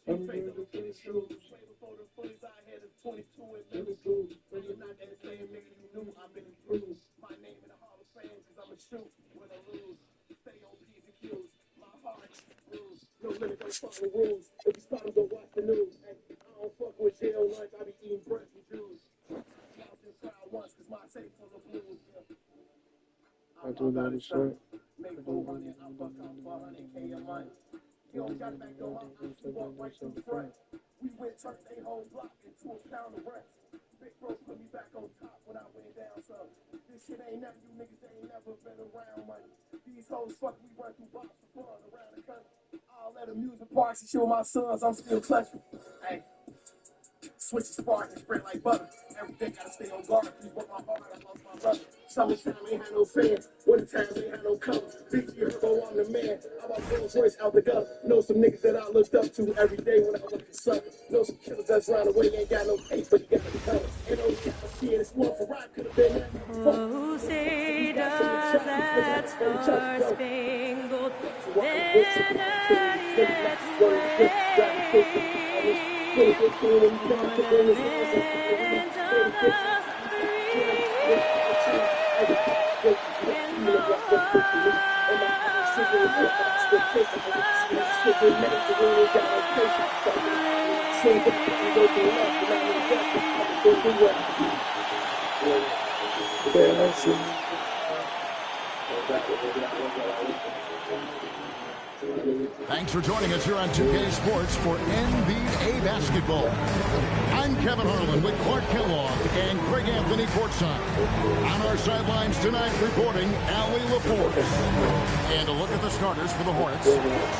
I'm ready to finish shoes. Way before the footies, I had a 22 and middle school. When you're not that same nigga, you knew I've been improved. My name in the Hall of Fame, cause I'm a shoot when I lose. Stay on P's and Q's. My heart's bruised. No limit, don't follow rules. If you start, go watch the news. Hey, I don't fuck with jail lunch, I be eating bread and juice. Lost in crowd once, cause my safe full of blues. I do that shit. Make 400, I fuck up 400K a month. You don't got back on my house, you walk right through the front. We went turned a whole block into a pound of rent. Big bro put me back on top when I went down, so this shit ain't never, you niggas ain't never been around money. These hoes fuck, we run through box for fun around the country. All at amusement parks and show my sons I'm still clutching. Hey, switch the spark and spread like butter. Every day gotta stay on guard, please want my heart, I lost my brother. Summertime ain't had no fans, wintertime ain't had no color. BG Herbo, I'm the man, I bought Rolls Royce out the gutter. Know some niggas that I looked up to every day when I was a sucker. Know some killers that's round the way, ain't got no taste, but you got the color. Ain't no shit, it's one for rock, could've been that. Who say does that star-spangled banner yet wave? For the land of the Thanks for joining us here on 2K Sports for NBA basketball. I'm Kevin Harlan with Clark Kellogg and Craig Anthony courtside. On our sidelines tonight reporting Allie LaForce. And a look at the starters for the Hornets.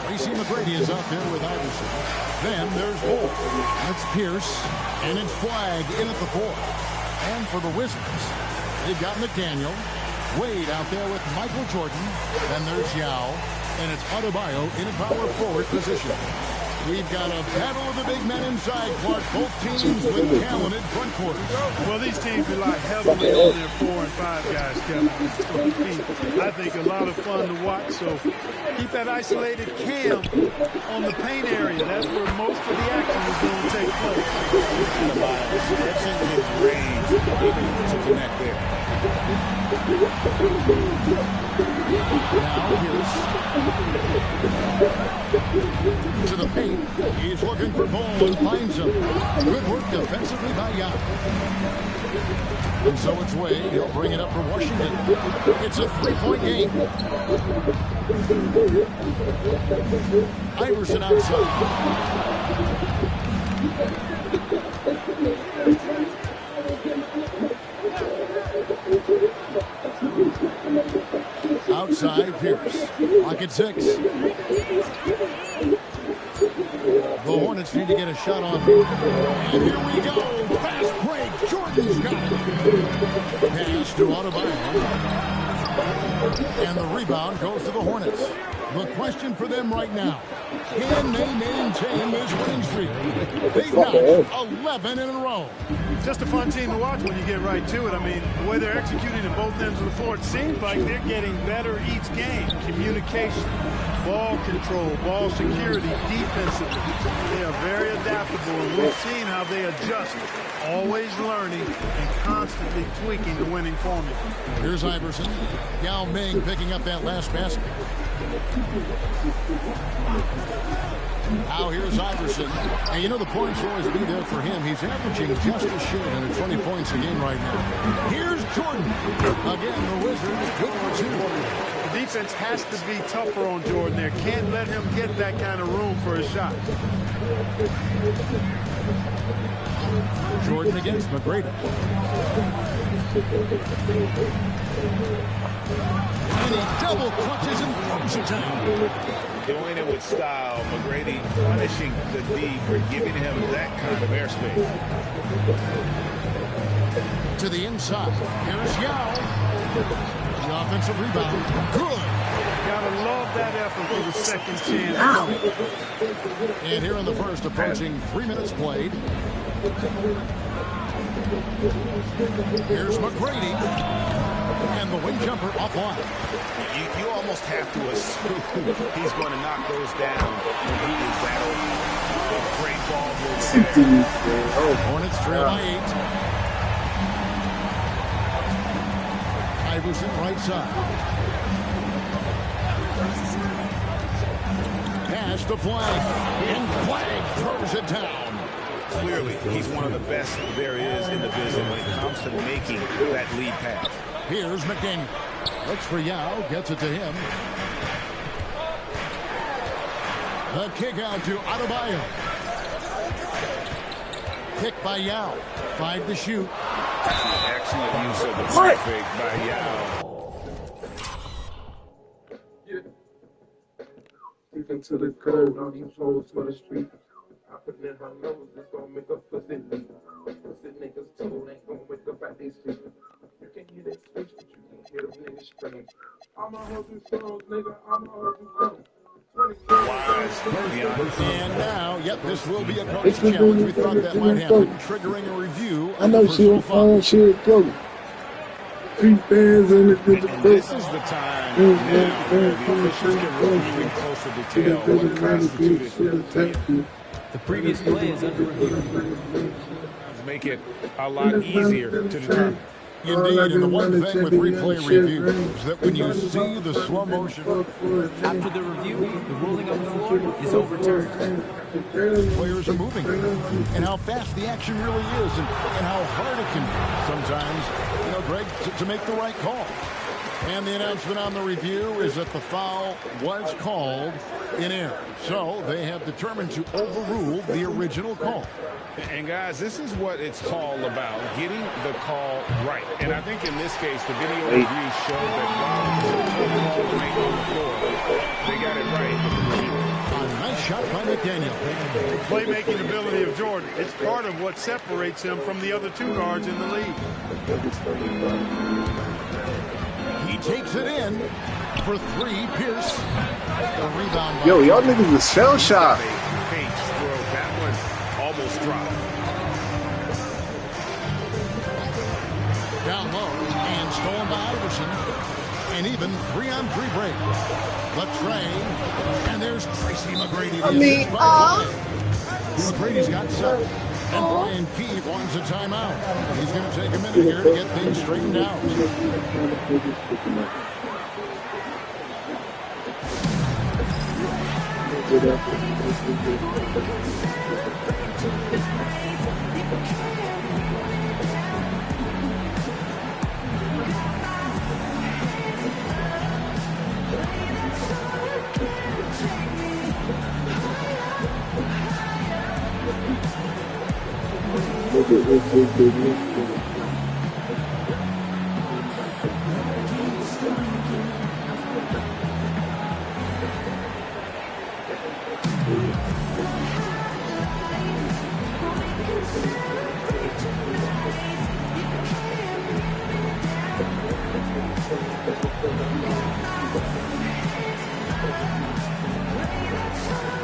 Tracy McGrady is out there with Iverson. Then there's Bull. It's Pierce. And it's Flagg in at the 4. And for the Wizards, they've got McDaniel. Wade out there with Michael Jordan. Then there's Yao. And it's Adebayo in a power forward position. We've got a battle of the big men inside, Clark. Both teams with talented front quarters. Well, these teams rely heavily on their 4 and 5 guys, Kevin. It's going to be, I think, a lot of fun to watch. So keep that isolated cam on the paint area. That's where most of the action is going to take place. Stretching his range, able to connect there. Now Pierce to the paint. He's looking for Ball and finds him. Good work defensively by Yao. And so it's Wade. He'll bring it up for Washington. It's a 3-point game. Iverson outside. Outside, Pierce. Lock at 6. The Hornets need to get a shot off. And here we go. Fast break. Jordan's got it. Pass to Adebayo. And the rebound goes to the Hornets. The question for them right now, can they maintain this winning streak? They've got 11 in a row. Just a fun team to watch when you get right to it. I mean, the way they're executing at both ends of the floor, it seems like they're getting better each game. Communication, ball control, ball security, defensively. They are very adaptable, and we've seen how they adjust, always learning and constantly tweaking the winning formula. Here's Iverson. Yao Ming picking up that last basket. Now here's Iverson. And you know the points will always be there for him. He's averaging just a shade under 20 points a game right now. Here's Jordan. Again, the Wizards good for 2. The defense has to be tougher on Jordan there. Can't let him get that kind of room for a shot. Jordan against McGrady. And he double clutches and throws it down. Doing it with style. McGrady punishing the D for giving him that kind of airspace. To the inside. Here's Yao. The offensive rebound. Good. Gotta love that effort for the second chance. And here in the first, approaching 3 minutes played. Here's McGrady. And the wing jumper offline. You almost have to assume he's going to knock those down when he is that open. A great ball movement. Hornets trail by 8. Iverson right side. Pass to Flag. And Flag throws it down. Clearly, he's one of the best there is in the business when it comes to making that lead pass. Here's McDaniel. Looks for Yao. Gets it to him. The kick out to Adebayo. Pick by Yao. 5 to shoot. Excellent use of the free fake by Yao. Even to the curb, on these hoes for the street. I put in my nose, it's gonna make a pussy leak. Pussy niggas told ain't gonna wake up at these feet. You can hear that switch, but you can hear them niggas scream. I'm a hustle songs, nigga, I'm a hustle songs. And now, yep, this will be a coach challenge. We thought that might happen, triggering a review. I know she was fine, she was go. 3 fans in the And this is the time now where the officials get review in closer detail what constituted. The previous play is under review. Make it a lot easier to determine. Indeed, and the one thing with replay review is that when you see the slow motion, After the review, the ruling on the floor is overturned. players are moving, and how fast the action really is, and how hard it can be sometimes, Greg, to make the right call. And the announcement on the review is that the foul was called in error. So they have determined to overrule the original call. And guys, this is what it's all about, getting the call right. And I think in this case, the video review showed that while it was a tough call to make on the floor, they got it right. A nice shot by McDaniel. The playmaking ability of Jordan, it's part of what separates him from the other 2 guards in the league. He takes it in for 3. Pierce. The rebound. Yo, y'all niggas is shell shocked. Pace throw, that one almost dropped. Down low and stolen by Iverson. An even 3-on-3 break. Latrey. And there's Tracy McGrady. McGrady's got 7. And Brian Keefe wants a timeout. He's going to take a minute here to get things straightened out.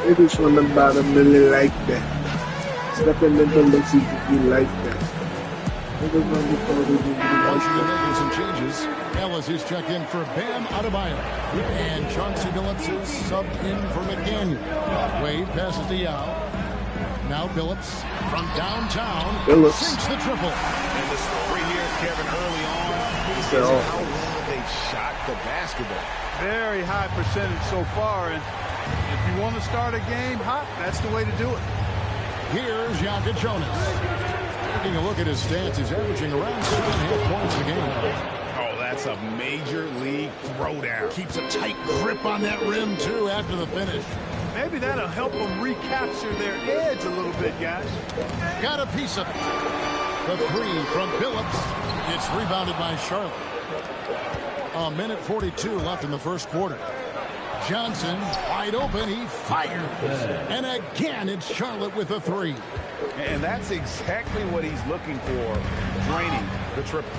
It is from the bottom, really like that. Stepping into the seat if you like that. Washington making some changes. Ellis is checked in for Bam Adebayo. And Chauncey Billups is subbed in for McDaniel. Wade passes to Yao. Now Billups from downtown. Sinks the triple. And the story here, Kevin, early on, is how well they shot the basketball. Very high percentage so far, and if you want to start a game hot, that's the way to do it. Here's Jokic Jonas. Taking a look at his stats, he's averaging around 7.5 points a game. Oh, that's a major league throwdown. Keeps a tight grip on that rim, too, after the finish. Maybe that'll help them recapture their edge a little bit, guys. Got a piece of it. The 3 from Billups. It's rebounded by Charlotte. A minute 42 left in the first quarter. Johnson, wide open, he fires. And again, it's Charlotte with a 3. And that's exactly what he's looking for, draining the triple.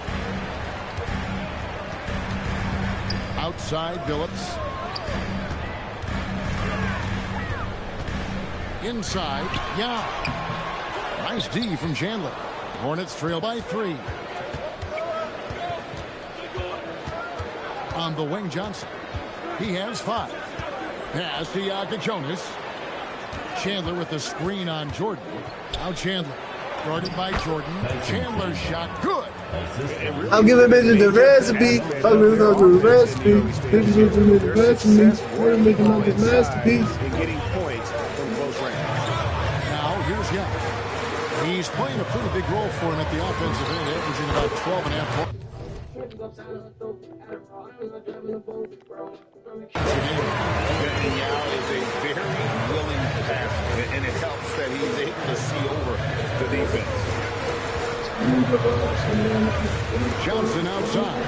Outside, Billups. Inside, Yao. Nice D from Chandler. Hornets trail by 3. on the wing, Johnson. He has 5. Pass to Jonas. Chandler with the screen on Jordan. Now Chandler. Guarded by Jordan. Chandler's shot. Good. I'm giving bitches the recipe. I'm giving them the recipe. Bitches giving me the recipe. We're making up the masterpiece. And getting points from close range. Now here's Young. He's playing a pretty big role for him at the offensive end, averaging about 12.5 points. And Yao is a very willing passer, and it helps that he's able to see over the defense. Johnson outside.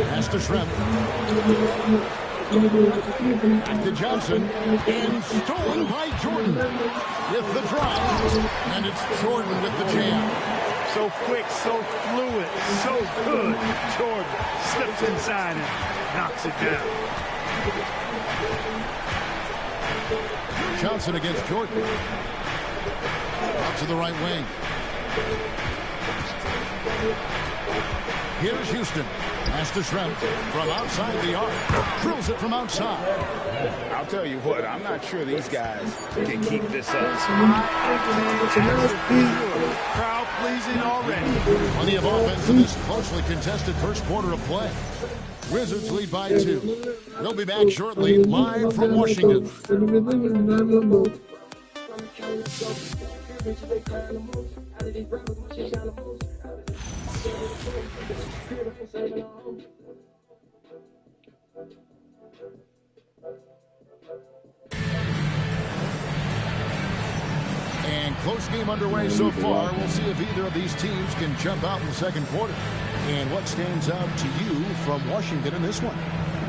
Pass to Shrimp. Back to Johnson. And stolen by Jordan. With the drive. And it's Jordan with the jam. So quick, so fluid, so good. Jordan slips inside and knocks it down. Johnson against Jordan. Out to the right wing. Here's Houston. Pass to Shrimp from outside the arc. Drills it from outside. I'll tell you what, I'm not sure these guys can keep this up. Crowd pleasing already. Plenty of offense in this closely contested first quarter of play. Wizards lead by 2. They'll be back shortly, live from Washington. And close game underway so far. We'll see if either of these teams can jump out in the second quarter. And what stands out to you from Washington in this one?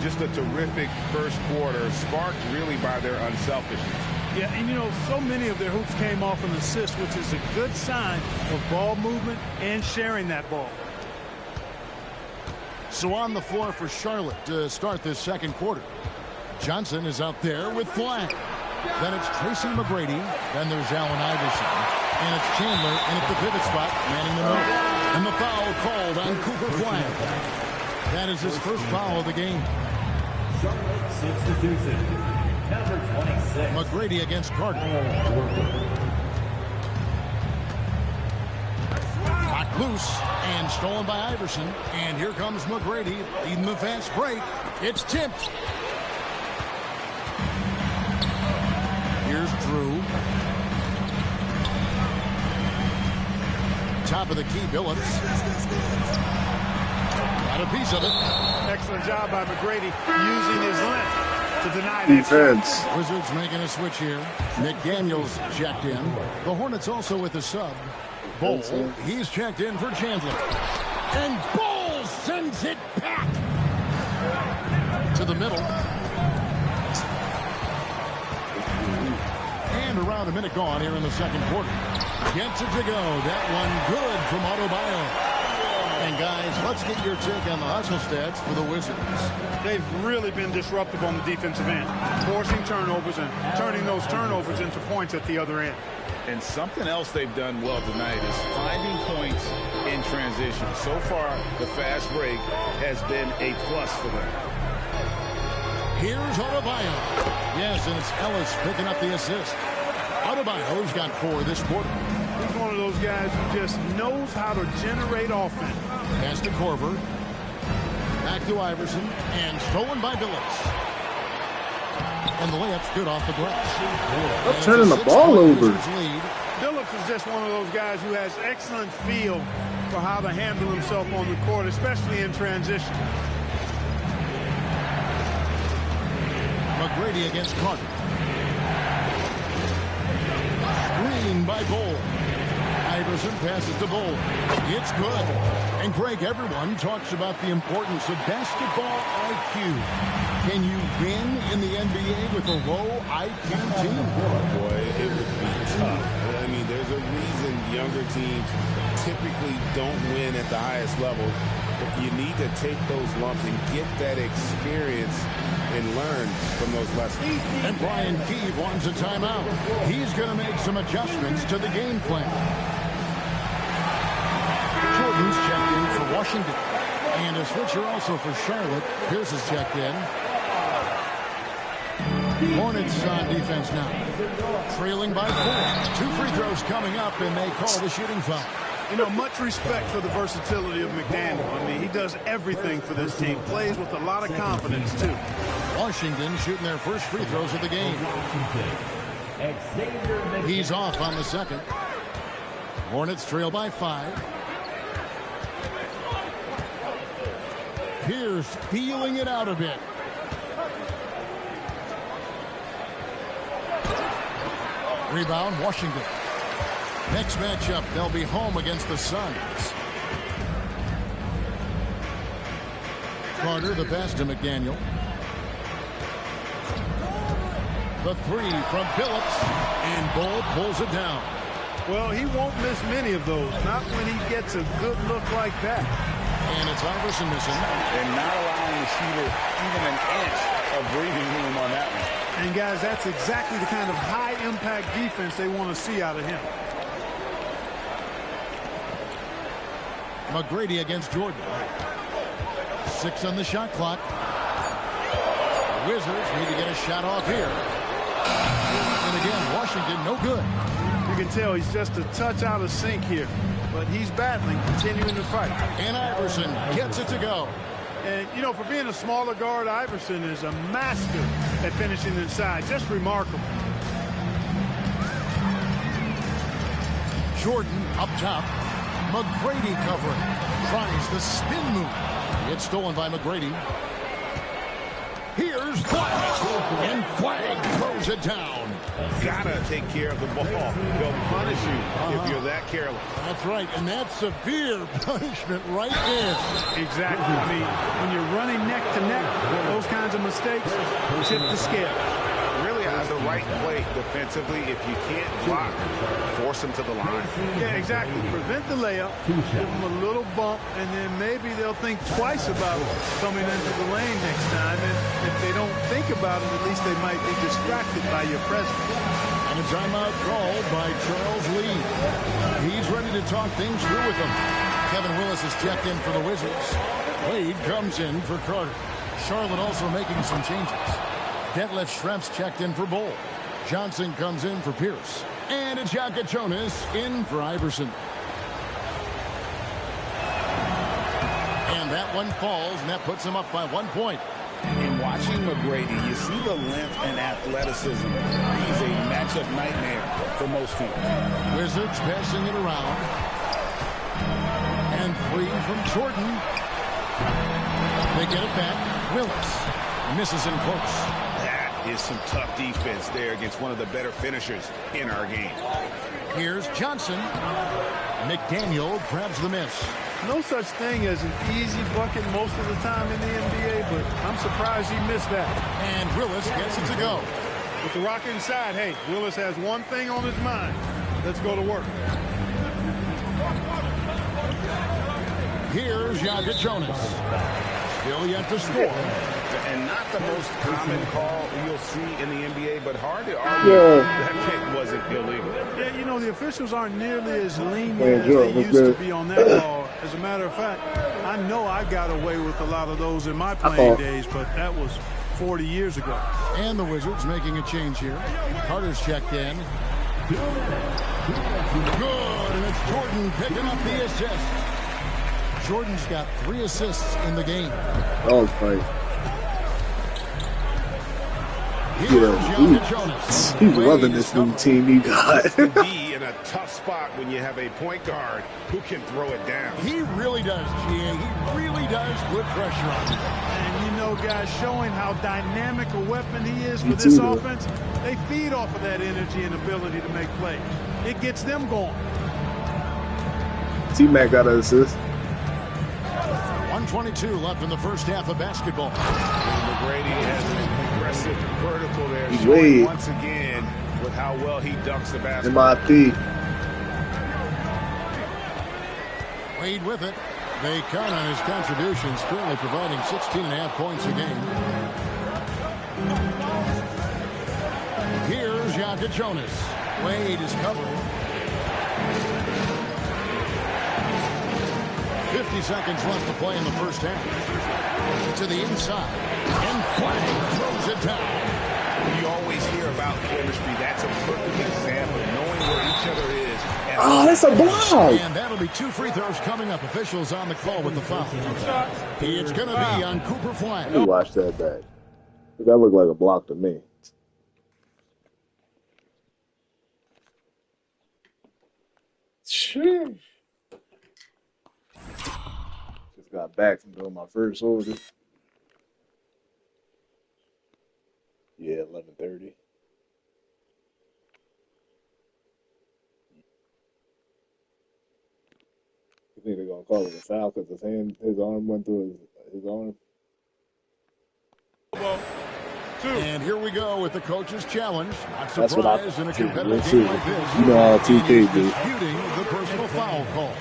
Just a terrific first quarter, sparked really by their unselfishness. Yeah, and you know, so many of their hoops came off an assist, which is a good sign of ball movement and sharing that ball. So on the floor for Charlotte to start this second quarter. Johnson is out there with flag. Then it's Tracy McGrady. Then there's Allen Iverson. And it's Chandler in at the pivot spot, manning the middle. And the foul called on Cooper Flag. That is his first foul of the game. Charlotte substitution, number 26. McGrady against Carter. Knocked loose and stolen by Iverson. And here comes McGrady leading the fast break. It's tipped. Here's Drew. Top of the key, Billups. Got a piece of it. Excellent job by McGrady using his length to deny that Defense. shot. Wizards making a switch here. McDaniels checked in. The Hornets also with a sub. Bol, he's checked in for Chandler. And Bol sends it back to the middle. And around a minute gone here in the second quarter. Gets it to go. That one good from Adebayo. And guys, let's get your take on the hustle stats for the Wizards. They've really been disruptive on the defensive end, forcing turnovers and turning those turnovers into points at the other end. And something else they've done well tonight is finding points in transition. So far, the fast break has been a plus for them. Here's Adebayo. Yes, and it's Ellis picking up the assist. Adebayo's got 4 this quarter. He's one of those guys who just knows how to generate offense. Pass to Corver. Back to Iverson. And stolen by Billups. And the layup's good off the glass. I'm turning the ball over. Billups is just one of those guys who has excellent feel for how to handle himself on the court, especially in transition. McGrady against Carter. Screen by Bol. Iverson passes to Bol. It's good. And Greg, everyone talks about the importance of basketball IQ. Can you win in the NBA with a low IQ team? Boy, it would be tough. I mean, there's a reason younger teams typically don't win at the highest level. But you need to take those lumps and get that experience and learn from those lessons. And Brian Keeve wants a timeout. He's going to make some adjustments to the game plan. Jordan's checked in for Washington. And a switcher also for Charlotte. Pierce is checked in. Hornets on defense now. Trailing by 4. 2 free throws coming up, and they call the shooting foul. You know, much respect for the versatility of McDaniel. I mean, he does everything for this team. Plays with a lot of confidence, too. Washington shooting their first free throws of the game. He's off on the second. Hornets trail by 5. Pierce feeling it out a bit. Rebound, Washington. Next matchup, they'll be home against the Suns. Carter, the pass to McDaniel. The 3 from Phillips, and Bull pulls it down. Well, he won't miss many of those, not when he gets a good look like that. And it's Iverson missing. And not allowing the shooter even an inch of breathing room on that one. And, guys, that's exactly the kind of high-impact defense they want to see out of him. McGrady against Jordan. 6 on the shot clock. The Wizards need to get a shot off here. And again, Washington, no good. You can tell he's just a touch out of sync here. But he's battling, continuing to fight. And Iverson gets it to go. And, you know, for being a smaller guard, Iverson is a master at finishing inside. Just remarkable. Jordan up top. McGrady covering. Tries the spin move. It's stolen by McGrady. Here's Flagg. And Flagg throws it down. Gotta take care of the ball. They'll punish you if you're that careless. That's right, and that's severe punishment right there. Exactly. I mean, when you're running neck to neck, those kinds of mistakes tip the scale. Really out of the right play defensively. If you can't block, force them to the line. Yeah, exactly. Prevent the layup, give them a little bump, and then maybe they'll think twice about coming into the lane next time. And if they don't think about it, at least they might be distracted by your presence. And a timeout called by Charles Lee. He's ready to talk things through with them. Kevin Willis is checked in for the Wizards. Wade comes in for Carter. Charlotte also making some changes. Detlef Schrempf's checked in for Bull. Johnson comes in for Pierce. And it's Jonas in for Iverson. And that one falls, and that puts him up by 1 point. In watching McGrady, you see the length and athleticism. He's a matchup nightmare for most teams. Wizards passing it around. And 3 from Jordan. They get it back. Willis misses in close. That is some tough defense there against one of the better finishers in our game. Here's Johnson. McDaniel grabs the miss. No such thing as an easy bucket most of the time in the NBA, but I'm surprised he missed that. And Willis gets it to go. With the rock inside, hey, Willis has one thing on his mind. Let's go to work. Here's Jonas. Still yet to score. And not the most common call you'll see in the NBA, but hard to argue that kick wasn't illegal. Yeah, you know, the officials aren't nearly as lenient as they used to be on that call. As a matter of fact, I know I got away with a lot of those in my playing days, but that was 40 years ago. And the Wizards making a change here. Carter's checked in. Good, and it's Jordan picking up the assist. Jordan's got 3 assists in the game. Oh, fight. Jonas. He's loving this new team he got. Be in a tough spot when you have a point guard who can throw it down. He really does, GA. He really does put pressure on you. And you know, guys, showing how dynamic a weapon he is for this offense, they feed off of that energy and ability to make plays. It gets them going. TMac got an assist. 1:22 left in the first half of basketball. McGrady has an aggressive vertical there, Dwade. showing once again with how well he dunks the basketball. MIP. Wade with it. They count on his contributions, currently providing 16.5 points a game. Here's Jonas. Wade is covered. 50 seconds left to play in the first half. To the inside. And Quang throws it down. You always hear about chemistry. That's a perfect example of knowing where each other is. Oh, that's a block. And that'll be 2 free throws coming up. Officials on the call with the foul. It's going to be on Cooper Flag. Let me watch that back. That looked like a block to me. Sure. Just got back from doing my first order. Yeah, 11:30. You think they're gonna call it a foul because his arm went through his arm? And here we go with the coach's challenge. Not That's what I surprised in a competitive see. game like this. You know how 2K do. Disputing the personal foul call.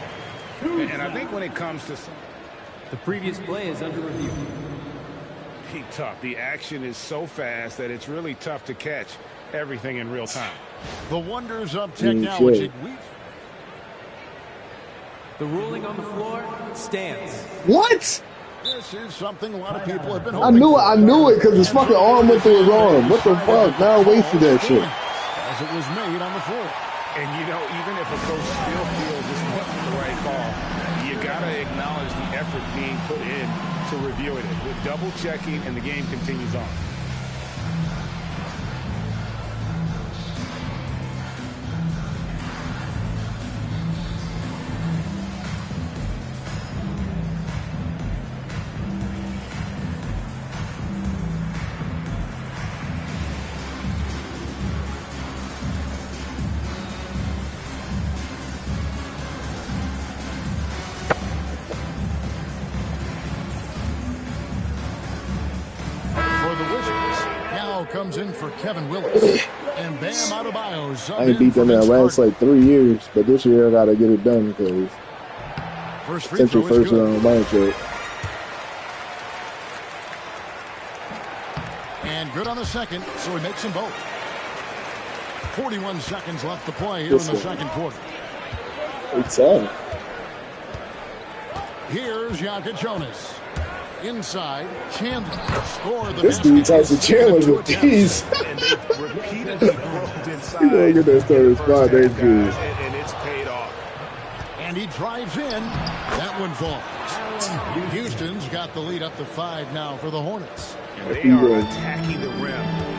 And I think when it comes to The previous play is under review. tough, the action is so fast that it's really tough to catch everything in real time. The wonders of technology. The ruling on the floor stands. What? This is something a lot of people have been I hoping knew for. it because his fucking arm went through his arm. What the fuck? Now wait for that shit. As it was made on the floor. And, you know, even if a coach still feels this wasn't the right call, you got to acknowledge the effort being put in to reviewing it. With double checking, and the game continues on. Comes in for Kevin Willis. And Bam Adebayo's I ain't beat them in the last like 3 years, but this year I gotta get it done because since your first round mindset. And good on the second, so he makes them both. 41 seconds left to play here in the second quarter. It's on. Here's Jokic Jonas. Inside, Chandler scored the this dude types of Chandler with these. And they've repeatedly broke inside. You don't get that started spot, they do. And it's paid off. And he drives in. That one falls. Houston's got the lead up to 5 now for the Hornets. And they are attacking the rim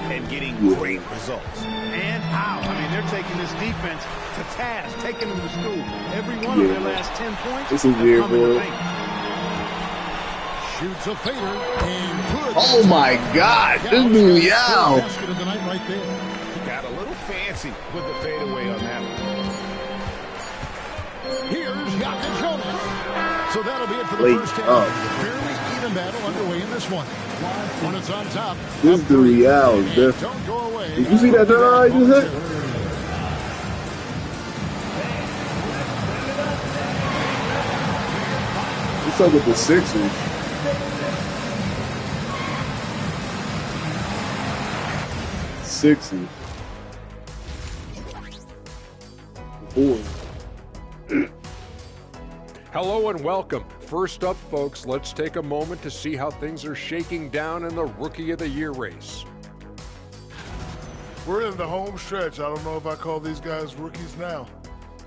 and getting great results. And how? I mean, they're taking this defense to task, taking them to school. Every one of their last 10 points this is weird, bro. Shoots a fader and good. Oh my God, this dude, yow. Basket of the night right there. He got a little fancy with the fadeaway on that one. Here's Jokic Jonas. So that'll be it for the first half. Fairly even battle underway in this one. Hornets on top. This dude, yow, is different. Don't go away. Did you see that turn I just hit? What's up with the Sixers? Sixers. 4. Hello and welcome. First up, folks, let's take a moment to see how things are shaking down in the Rookie of the Year race. We're in the home stretch. I don't know if I call these guys rookies now.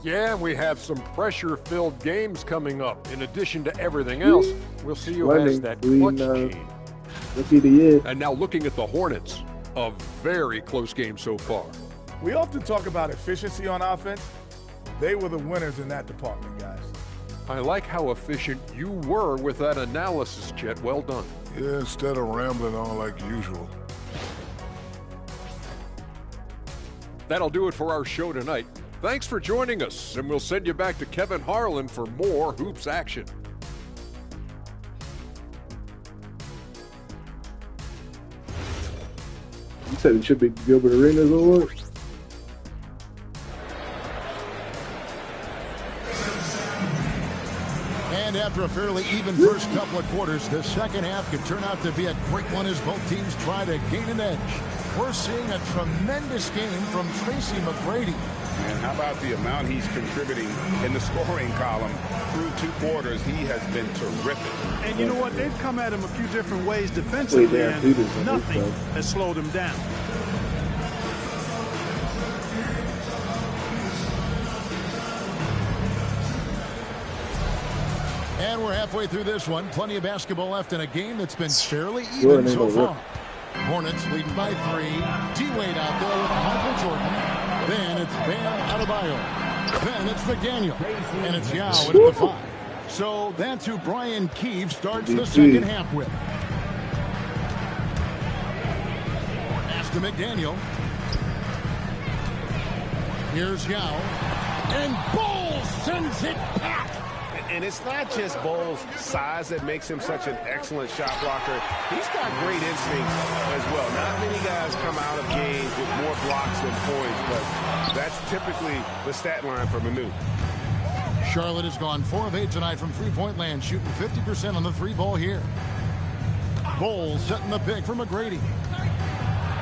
Yeah, and we have some pressure-filled games coming up. In addition to everything else, we'll see who has that clutch gene. Rookie of the Year. And now looking at the Hornets, a very close game so far. We often talk about efficiency on offense. They were the winners in that department, guys. I like how efficient you were with that analysis, Chet. Well done. Yeah, instead of rambling on like usual. That'll do it for our show tonight. Thanks for joining us, and we'll send you back to Kevin Harlan for more Hoops action. You said it should be Gilbert Arenas Award? And after a fairly even first couple of quarters, the second half could turn out to be a great one as both teams try to gain an edge. We're seeing a tremendous game from Tracy McGrady. And how about the amount he's contributing in the scoring column through 2 quarters? He has been terrific. And you know what? They've come at him a few different ways defensively, and nothing has slowed him down. And we're halfway through this one. Plenty of basketball left in a game that's been fairly even so far. Hornets leading by 3. Dwade out there with Michael Jordan. Then it's Bam Adebayo. Then it's McDaniel. And it's Yao at the 5. So that's who Brian Keefe starts the second half with. Pass to McDaniel. Here's Yao. And Ball sends it back. And it's not just Bowles' size that makes him such an excellent shot blocker. He's got great instincts as well. Not many guys come out of games with more blocks than points, but that's typically the stat line for Manu. Charlotte has gone 4 of 8 tonight from three-point land, shooting 50% on the 3-ball here. Bowles setting the pick for McGrady.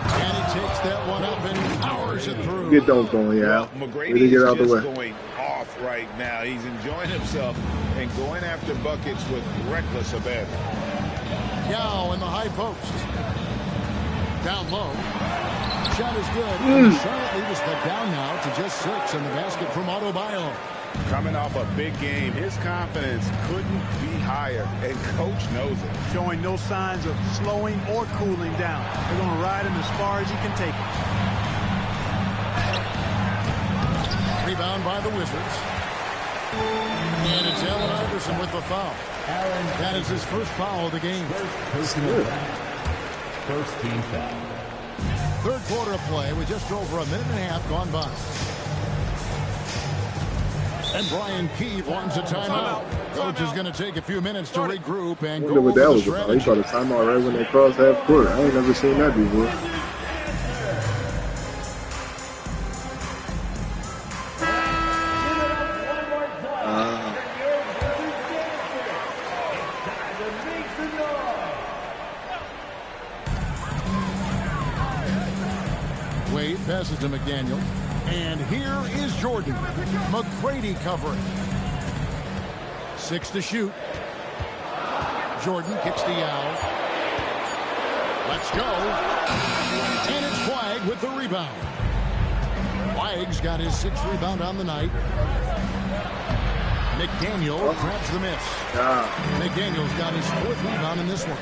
And he takes that one up and powers it through. Get dunked on, yeah. Well, McGrady is just going off right now. He's enjoying himself and going after buckets with reckless abandon. Yao in the high post. Down low. Shot is good. And the Charlotte lead is cut down now to just 6 in the basket from Adebayo. Coming off a big game, his confidence couldn't be higher, and coach knows it. Showing no signs of slowing or cooling down. They're going to ride him as far as he can take him. Rebound by the Wizards. And it's Allen Iverson with the foul. That is his first foul of the game. First team foul. Third quarter of play with just over a minute and a half gone by. And Brian Keefe wants a timeout. Coach is going to take a few minutes to regroup and go over the strategy. He caught a timeout right when they crossed half court. I ain't never seen that before. Wade passes to McDaniel. And here is Jordan. McGrady covering. 6 to shoot. Jordan kicks to Yao. Let's go. And it's Flagg with the rebound. Flagg's got his 6th rebound on the night. McDaniel grabs the miss. McDaniel's got his 4th rebound in this one.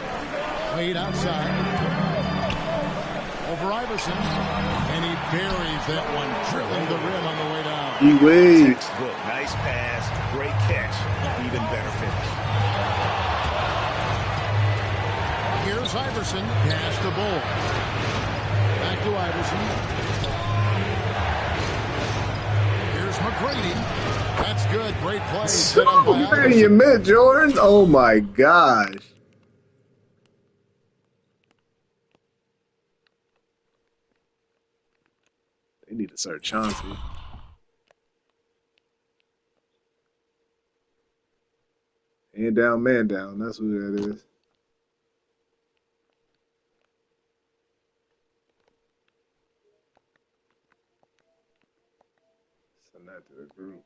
Wade outside. Over Iverson, and he buries that one, drilling the rim on the way down. D-Wade. Textbook, nice pass, great catch, even better finish. Here's Iverson, pass to Bull. Back to Iverson. Here's McGrady. That's good, great play. So man, you met Jordan. Oh my gosh. They need to start Chauncey. Hand down, man down. That's what that is. Send that to the group.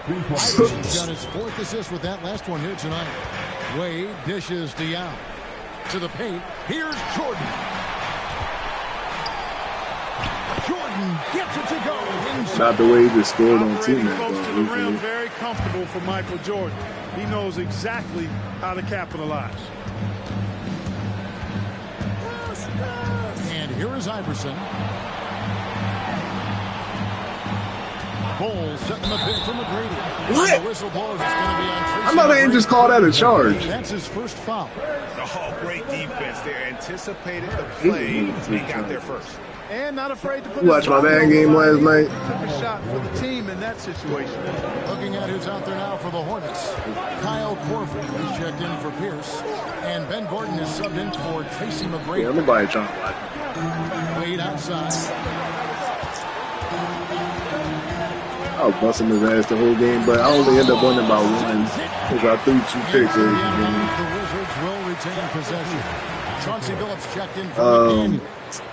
Iverson's got his 4th assist with that last one here tonight. Wade dishes to Yao. To the paint. Here's Jordan. Jordan gets it to go. Inside. Not the way he just scored on TMac. Close to the rim, very comfortable for Michael Jordan. He knows exactly how to capitalize. And here is Iverson. Bowles setting the pick for McGrady. What? The whistle blows. It's going to be on Tracy. I thought they didn't just call that a charge. That's his first foul. Oh, great defense there. Anticipated the play and got there first. And not afraid to put You watched my man game last night. Took a shot for the team in that situation. Looking at who's out there now for the Hornets. Kyle Korver has checked in for Pierce. And Ben Gordon is subbed in for Tracy McGrady. Yeah, nobody trying to watch. Wade outside. I was busting his ass the whole game, but I only ended up winning by 1 because I threw 2 picks every game. The Wizards will retain possession. Chauncey Billups checked in for McDaniel.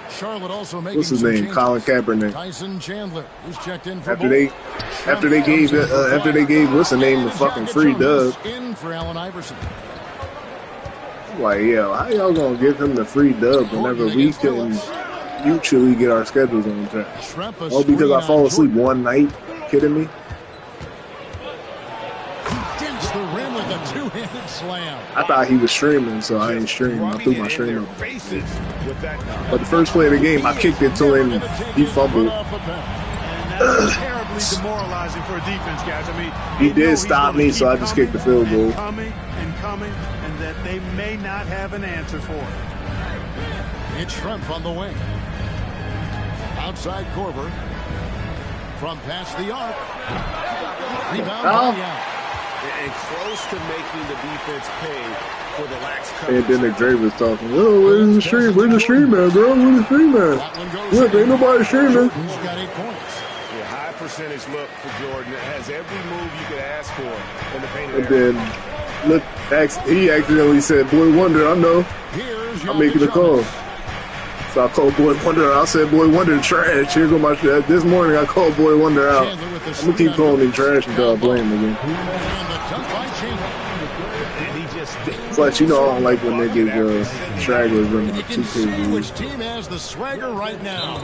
Charlotte also making what's his name? changes. Colin Kaepernick. Tyson Chandler, who's checked in for After they gave what's the name the fucking free dub. In for Allen Iverson. Like, yo, how y'all gonna give him the free dub whenever we can mutually get our schedules on track? Oh, because I fall asleep one night? Kidding me? Dents the rim with a two-handed slam. I thought he was streaming, so I ain't streaming. I threw my stream up. But the first play of the game, I kicked it to him. He fumbled. That's terribly demoralizing for a defense, guys. I mean, he did stop me, so I just kicked the field goal. Coming, and that they may not have an answer for it. It's Shrimp on the wing. Outside Corver. From past the arc. Rebound by Young. And close to making the defense pay for the lax coverage. And then Dwade was talking, oh, where's the stream? Where's the stream at, bro? Where's the stream at? Look, ain't nobody streaming. He's got 8 points. Yeah, high percentage look for Jordan. It has every move you could ask for in the painted area. And then, look, he accidentally said, Boy Wonder, I know. I'm making a call. So I called Boy Wonder. I said, Boy Wonder, trash. Here go my trash. This morning I called Boy Wonder out. I'm going to keep calling him trash until I blame him again. It's like, you know, I don't like when they give stragglers running the 2K. Which team has the swagger right now?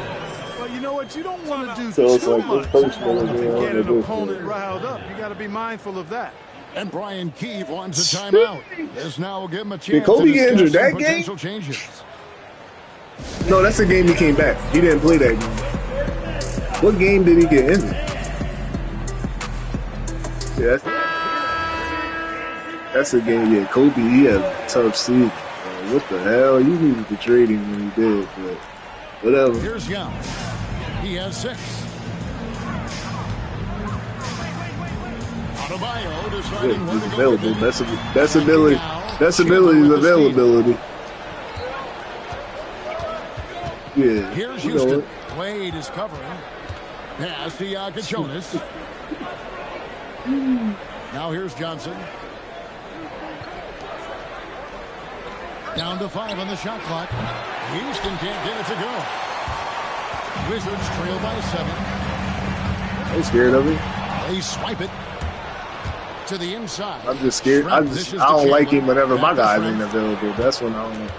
Well, you know what? You don't want to do so it's too like much to get an opponent riled up. You got to be mindful of that. And Brian Keeve wants a timeout. This now will give him a chance. Did Kobe get injured that game? Changes. No, that's the game he came back. He didn't play that game. What game did he get injured? Yeah, that's the game. Yeah, Kobe, he had a tough sleep. What the hell? You needed to trade him when he did, but whatever. Here's Young. He has 6. Adebayo deciding where to go. Available. Best ability. Best ability is availability. Yeah. Here's Houston. Dwade is covering. Pass to Jonas. Now here's Johnson. Down to 5 on the shot clock. Houston can't get it to go. Wizards trail by 7. I'm scared of it. They swipe it to the inside. I'm just scared. I don't like him whenever my guys ain't available. That's when I don't.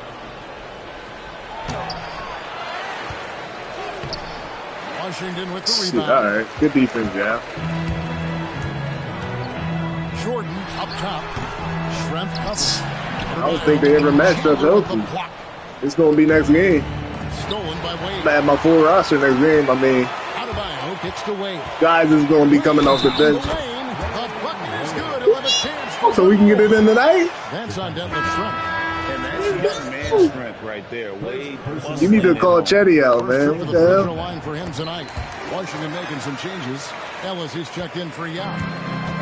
Washington with the rebound. All right, good defense, yeah. Jordan up top. Shrimp covers. I don't think they ever matched up healthy. It's gonna be next game. Stolen by Wade. I have my full roster next game. I mean, Adebayo gets to Wade. Guys is gonna be coming off the bench. So we can get it in tonight. That's on Detlef Shrimp. And that's young man strength right there. Wade. You need to call Chetty out, man. What the hell? Line for him tonight. Washington making some changes. Ellis is checked in for Young.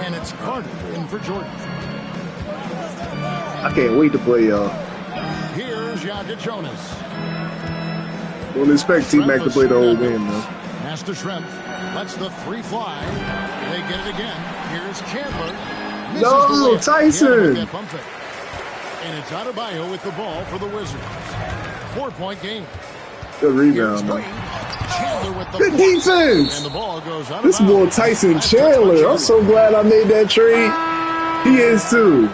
And it's Carter in for Jordan. I can't wait to play y'all. Here's Jonas. Don't expect TMac to play the whole game, though. Pass to Shrimp. Lets the 3 fly. They get it again. Here's Chandler. No, Tyson. And it's Adebayo with the ball for the Wizards. 4-point game. Good rebound, man. Good defense. And the ball goes out. This boy Tyson Chandler. I'm so glad I made that trade. He is too.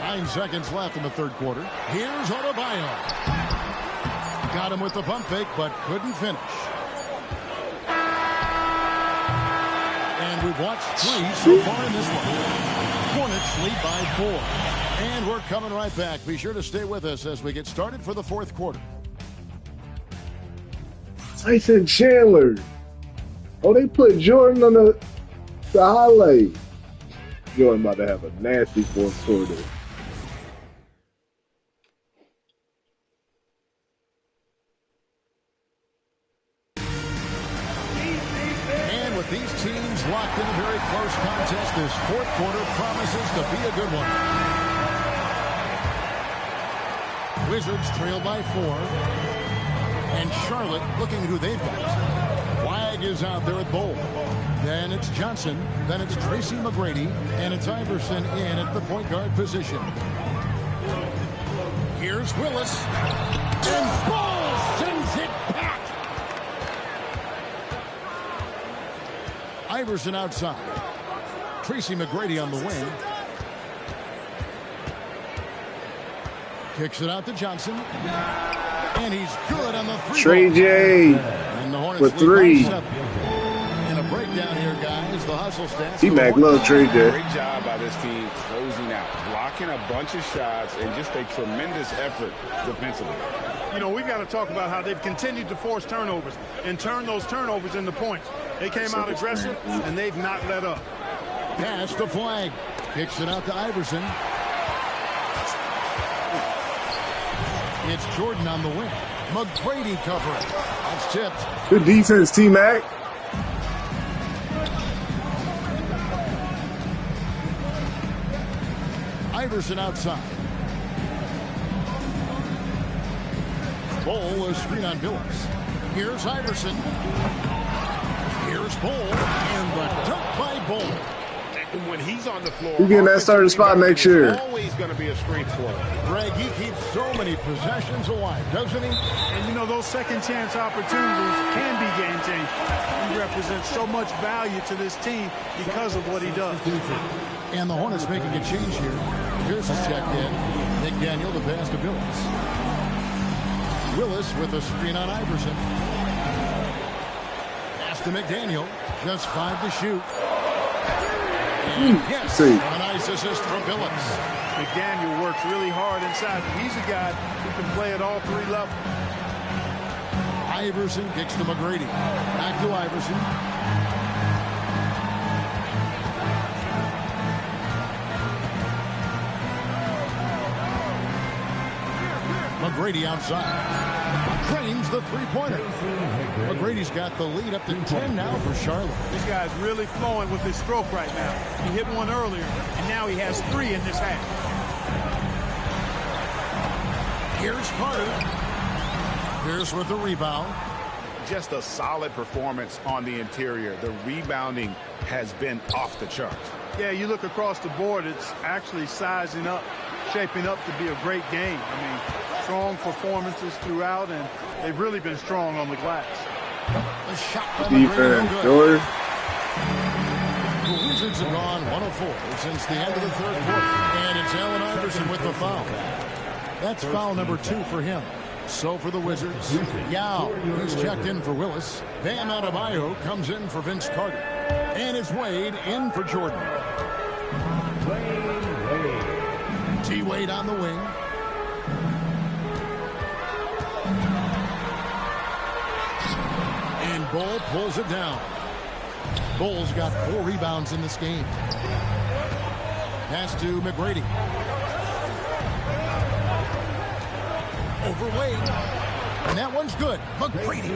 9 seconds left in the third quarter. Here's Adebayo. Got him with the pump fake, but couldn't finish. And we've watched 3 so far in this one. Hornets lead by 4. And we're coming right back. Be sure to stay with us as we get started for the fourth quarter. Tyson Chandler. Oh, they put Jordan on the highlight. Jordan about to have a nasty fourth quarter. These teams locked in a very close contest. This fourth quarter promises to be a good one. Wizards trail by 4. And Charlotte looking who they've got. Flag flag is out there at Bowl. Then it's Johnson. Then it's Tracy McGrady. And it's Iverson in at the point guard position. Here's Willis. And Bowl sends it back. Iverson outside. Tracy McGrady on the wing. Kicks it out to Johnson. And he's good on the three. Trey J. And the Hornets with 3. In a breakdown here, guys. The hustle stats. TMac love Trey J. Great job by this team closing out, blocking a bunch of shots, and just a tremendous effort defensively. You know, we've got to talk about how they've continued to force turnovers and turn those turnovers into points. They came out aggressive, and they've not let up. Pass the flag. Kicks it out to Iverson. It's Jordan on the wing. McGrady covering. That's tipped. Good defense, T-Mac. Iverson outside. Bowl, a screen on Billups. Here's Iverson. Here's Bowl. And the dunk by Bowl. When he's on the floor, Who's getting that starting spot next year? Always going to be a strength for him. Greg, he keeps so many possessions alive, doesn't he? And you know, those second chance opportunities can be game changing. He represents so much value to this team because of what he does. And the Hornets making a change here. Here's his check in. McDaniel the pass to Billups. Willis with a screen on Iverson. Pass to McDaniel. Just 5 to shoot. Yes, a nice assist from Billups. McDaniel works really hard inside. He's a guy who can play at all 3 levels. Iverson kicks to McGrady. Back to Iverson. McGrady outside. Trains the three-pointer. McGrady's got the lead up to 10 now for Charlotte. This guy's really flowing with his stroke right now. He hit one earlier, and now he has 3 in this half. Here's Carter. Here's with the rebound. Just a solid performance on the interior. The rebounding has been off the charts. Yeah, you look across the board, it's actually sizing up, shaping up to be a great game. I mean, strong performances throughout, and they've really been strong on the glass. The shot by Defense, McGrady. The Wizards have gone 104 since the end of the third quarter. And it's Allen Iverson with the foul. That's foul number 2 for him. So for the Wizards, Yao, who's checked in for Willis. Bam Adebayo comes in for Vince Carter. And it's Wade in for Jordan. T-Wade on the wing. And Bull pulls it down. Bull's got 4 rebounds in this game. Pass to McGrady. Over Wade. And that one's good. McGrady.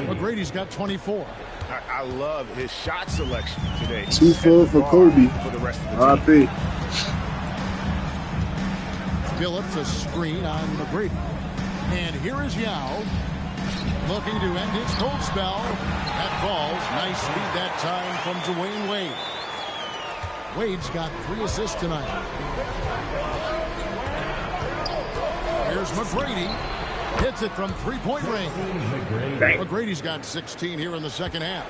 McGrady's got 24. I love his shot selection today. 2 full for Kobe. For the rest of the team. Billups a screen on McGrady. And here is Yao. Looking to end his cold spell. That falls. Nice speed that time from Dwayne Wade. Wade's got 3 assists tonight. Here's McGrady. Hits it from 3-point range. McGrady's got 16 here in the second half.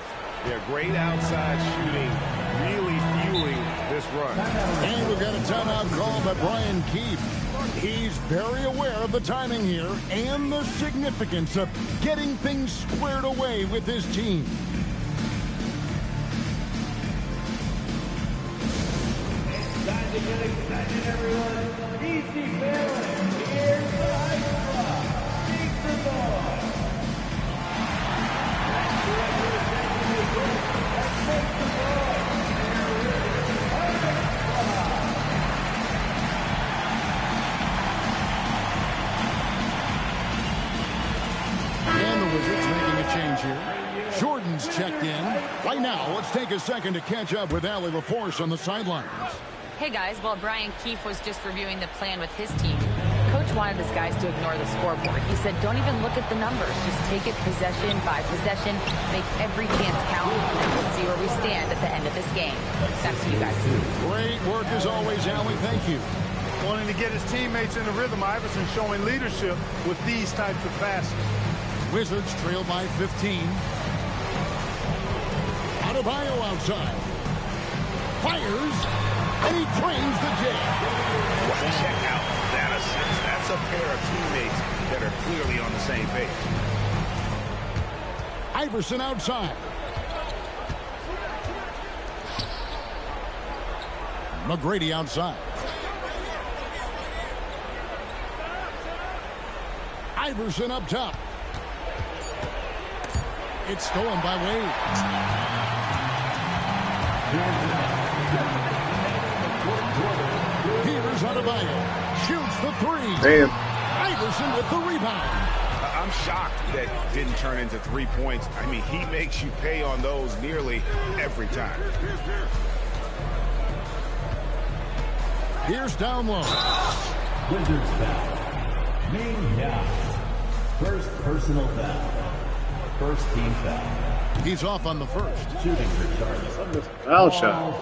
Yeah, great outside shooting, really fueling this run. And we've got a timeout called by Brian Keefe. He's very aware of the timing here and the significance of getting things squared away with his team. It's time to get excited, everyone. DC family, here's the Ice Club. Pizza Boy. And the Wizards making a change here. Jordan's checked in. Right now, let's take a second to catch up with Allie LaForce on the sidelines. Hey guys, well, Brian Keefe was just reviewing the plan with his team. coach wanted his guys to ignore the scoreboard. He said, don't even look at the numbers. Just take it possession by possession. Make every chance count, and we'll see where we stand at the end of this game. Back to you guys. Great work as always, Allie. Thank you. Wanting to get his teammates in the rhythm, Iverson showing leadership with these types of passes. Wizards trail by 15. Adebayo outside. Fires, and he trains the jab. Check out that assist. That's a pair of teammates that are clearly on the same page. Iverson outside. McGrady outside. Iverson up top. It's stolen by Wade. Here's Adebayo. Shoots the three. Damn. Iverson with the rebound. I'm shocked that didn't turn into 3 points. I mean, he makes you pay on those nearly every time. Here's down low. Wizards foul. Main down. First personal foul. First team foul. He's off on the first. Shooting for Charlotte. Foul shot.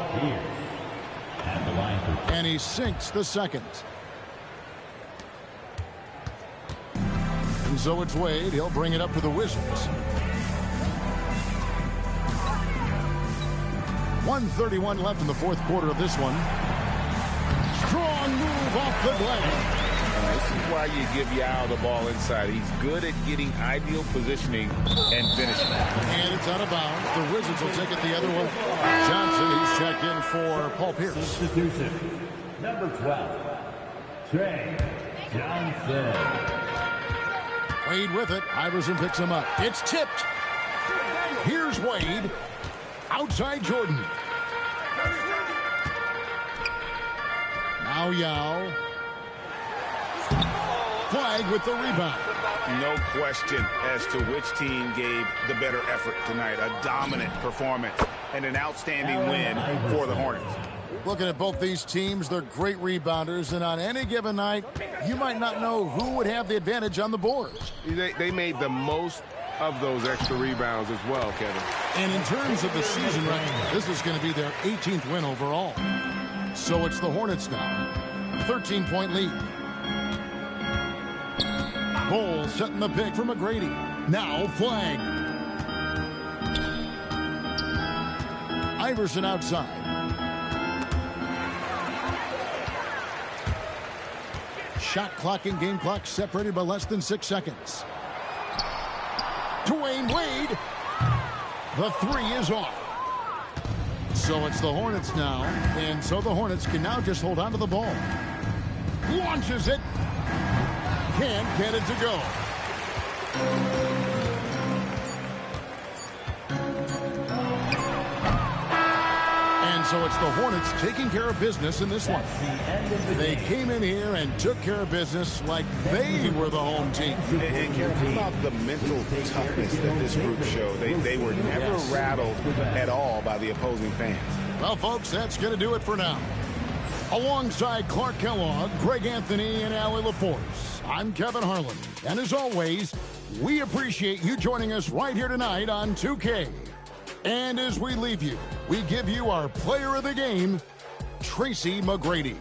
At the line for and he sinks the second. And so it's Wade. He'll bring it up for the Wizards. 1:31 left in the fourth quarter of this one. Strong move off the glass. This is why you give Yao the ball inside. He's good at getting ideal positioning and finishing. And it's out of bounds. The Wizards will take it the other way. Johnson, he's checked in for Paul Pierce. substitution. Number 12, Trey Johnson. Wade with it. Iverson picks him up. It's tipped. Here's Wade. Outside Jordan. Now Yao. Flag with the rebound. No question as to which team gave the better effort tonight. A dominant performance and an outstanding win for the Hornets. Looking at both these teams, they're great rebounders, and on any given night, you might not know who would have the advantage on the board. They made the most of those extra rebounds as well, Kevin. And in terms of the season record, this is going to be their 18th win overall. So it's the Hornets now. 13-point lead. Ball setting the pick for McGrady. Now flag. Iverson outside. Shot clock and game clock separated by less than 6 seconds. Dwayne Wade. The three is off. So it's the Hornets now. And so the Hornets can now just hold on to the ball. Launches it. Can't get it to go. And so it's the Hornets taking care of business in this one. They came in here and took care of business like they were the home team. And how about the mental toughness that this group showed? They were never rattled at all by the opposing fans. Well, folks, that's going to do it for now. Alongside Clark Kellogg, Greg Anthony, and Allie LaForce, I'm Kevin Harlan. And as always, we appreciate you joining us right here tonight on 2K. And as we leave you, we give you our player of the game, Tracy McGrady.